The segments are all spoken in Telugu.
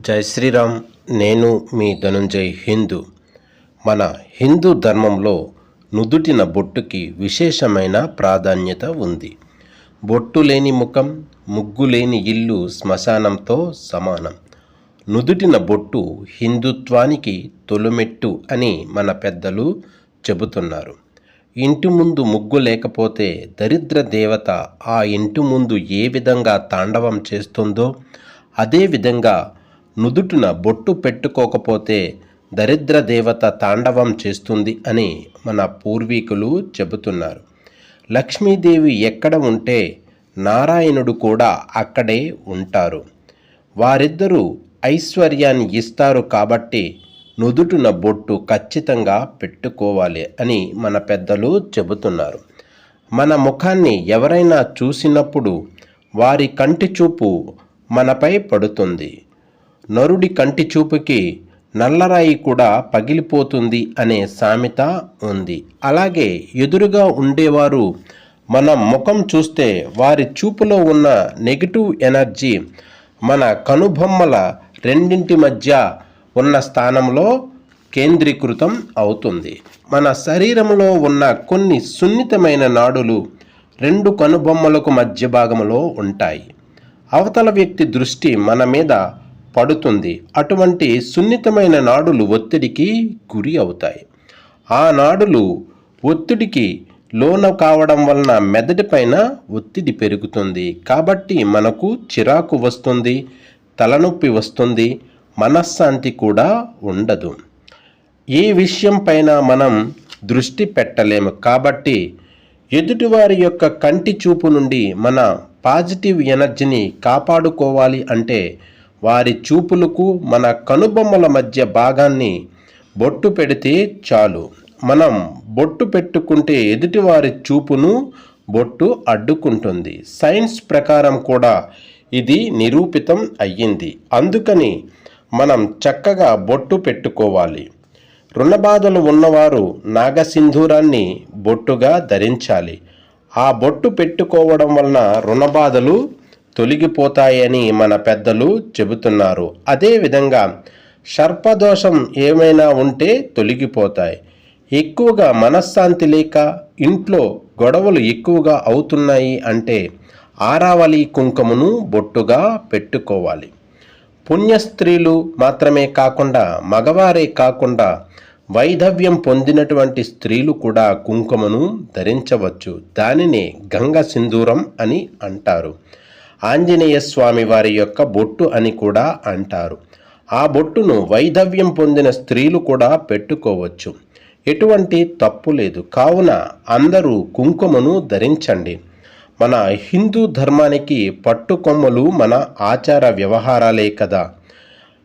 జై శ్రీరామ్. నేను మీ ధనుంజయ్. మన హిందూ ధర్మంలో నుదుటిన బొట్టుకి విశేషమైన ప్రాధాన్యత ఉంది. బొట్టు లేని ముఖం, ముగ్గు లేని ఇల్లు శ్మశానంతో సమానం. నుదుటిన బొట్టు హిందుత్వానికి తొలిమెట్టు అని మన పెద్దలు చెబుతున్నారు. ఇంటి ముందు ముగ్గు లేకపోతే దరిద్ర దేవత ఆ ఇంటి ముందు ఏ విధంగా తాండవం చేస్తుందో అదేవిధంగా నుదుటిన బొట్టు పెట్టుకోకపోతే దరిద్ర దేవత తాండవం చేస్తుంది అని మన పూర్వీకులు చెబుతున్నారు. లక్ష్మీదేవి ఎక్కడ ఉంటే నారాయణుడు కూడా అక్కడే ఉంటారు. వారిద్దరూ ఐశ్వర్యాన్ని ఇస్తారు కాబట్టి నుదుటిన బొట్టు ఖచ్చితంగా పెట్టుకోవాలి అని మన పెద్దలు చెబుతున్నారు. మన ముఖాన్ని ఎవరైనా చూసినప్పుడు వారి కంటి చూపు మనపై పడుతుంది. నరుడి కంటి చూపుకి నల్లరాయి కూడా పగిలిపోతుంది అనే సామెత ఉంది. అలాగే ఎదురుగా ఉండేవారు మన ముఖం చూస్తే వారి చూపులో ఉన్న నెగిటివ్ ఎనర్జీ మన కనుబొమ్మల రెండింటి మధ్య ఉన్న స్థానంలో కేంద్రీకృతం అవుతుంది. మన శరీరంలో ఉన్న కొన్ని సున్నితమైన నాడులు రెండు కనుబొమ్మలకు మధ్య భాగంలో ఉంటాయి. అవతల వ్యక్తి దృష్టి మన మీద పడుతుంది. అటువంటి సున్నితమైన నాడులు ఒత్తిడికి గురి అవుతాయి. ఆ నాడులు ఒత్తిడికి లోన కావడం వలన మెదడు పైన ఒత్తిడి పెరుగుతుంది. కాబట్టి మనకు చిరాకు వస్తుంది, తలనొప్పి వస్తుంది, మనశ్శాంతి కూడా ఉండదు. ఏ విషయం పైన మనం దృష్టి పెట్టలేము. కాబట్టి ఎదుటివారి యొక్క కంటి చూపు నుండి మన పాజిటివ్ ఎనర్జీని కాపాడుకోవాలి అంటే వారి చూపులకు మన కనుబొమ్మల మధ్య భాగాన్ని బొట్టు పెడితే చాలు. మనం బొట్టు పెట్టుకుంటే ఎదుటివారి చూపును బొట్టు అడ్డుకుంటుంది. సైన్స్ ప్రకారం కూడా ఇది నిరూపితం అయ్యింది. అందుకని మనం చక్కగా బొట్టు పెట్టుకోవాలి. రుణబాధలు ఉన్నవారు నాగసింధూరాన్ని బొట్టుగా ధరించాలి. ఆ బొట్టు పెట్టుకోవడం వలన రుణబాధలు తొలగిపోతాయని మన పెద్దలు చెబుతున్నారు. అదేవిధంగా సర్పదోషం ఏమైనా ఉంటే తొలగిపోతాయి. ఎక్కువగా మనశ్శాంతి లేక ఇంట్లో గొడవలు ఎక్కువగా అవుతున్నాయి అంటే ఆరావళి కుంకుమను బొట్టుగా పెట్టుకోవాలి. పుణ్యస్త్రీలు మాత్రమే కాకుండా మగవారే కాకుండా వైధవ్యం పొందినటువంటి స్త్రీలు కూడా కుంకుమను ధరించవచ్చు. దానినే గంగ సింధూరం అని అంటారు. ఆంజనేయ స్వామి వారి యొక్క బొట్టు అని కూడా అంటారు. ఆ బొట్టును వైధవ్యం పొందిన స్త్రీలు కూడా పెట్టుకోవచ్చు. ఎటువంటి తప్పు లేదు. కావున అందరూ కుంకుమను ధరించండి. మన హిందూ ధర్మానికి పట్టుకొమ్మలు మన ఆచార వ్యవహారాలే కదా.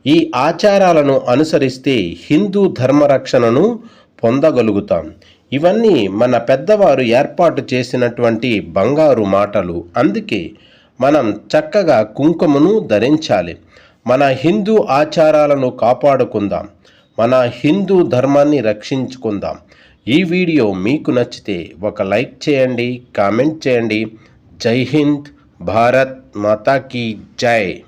ఈ ఆచారాలను అనుసరిస్తే హిందూ ధర్మరక్షణను పొందగలుగుతాం. ఇవన్నీ మన పెద్దవారు ఏర్పాటు చేసినటువంటి బంగారు మాటలు. అందుకే మనం చక్కగా కుంకుమను ధరించాలి. మన హిందూ ఆచారాలను కాపాడుకుందాం. మన హిందూ ధర్మాన్ని రక్షించుకుందాం. ఈ వీడియో మీకు నచ్చితే ఒక లైక్ చేయండి, కామెంట్ చేయండి. జై హింద్. భారత్ మాతా కీ జై.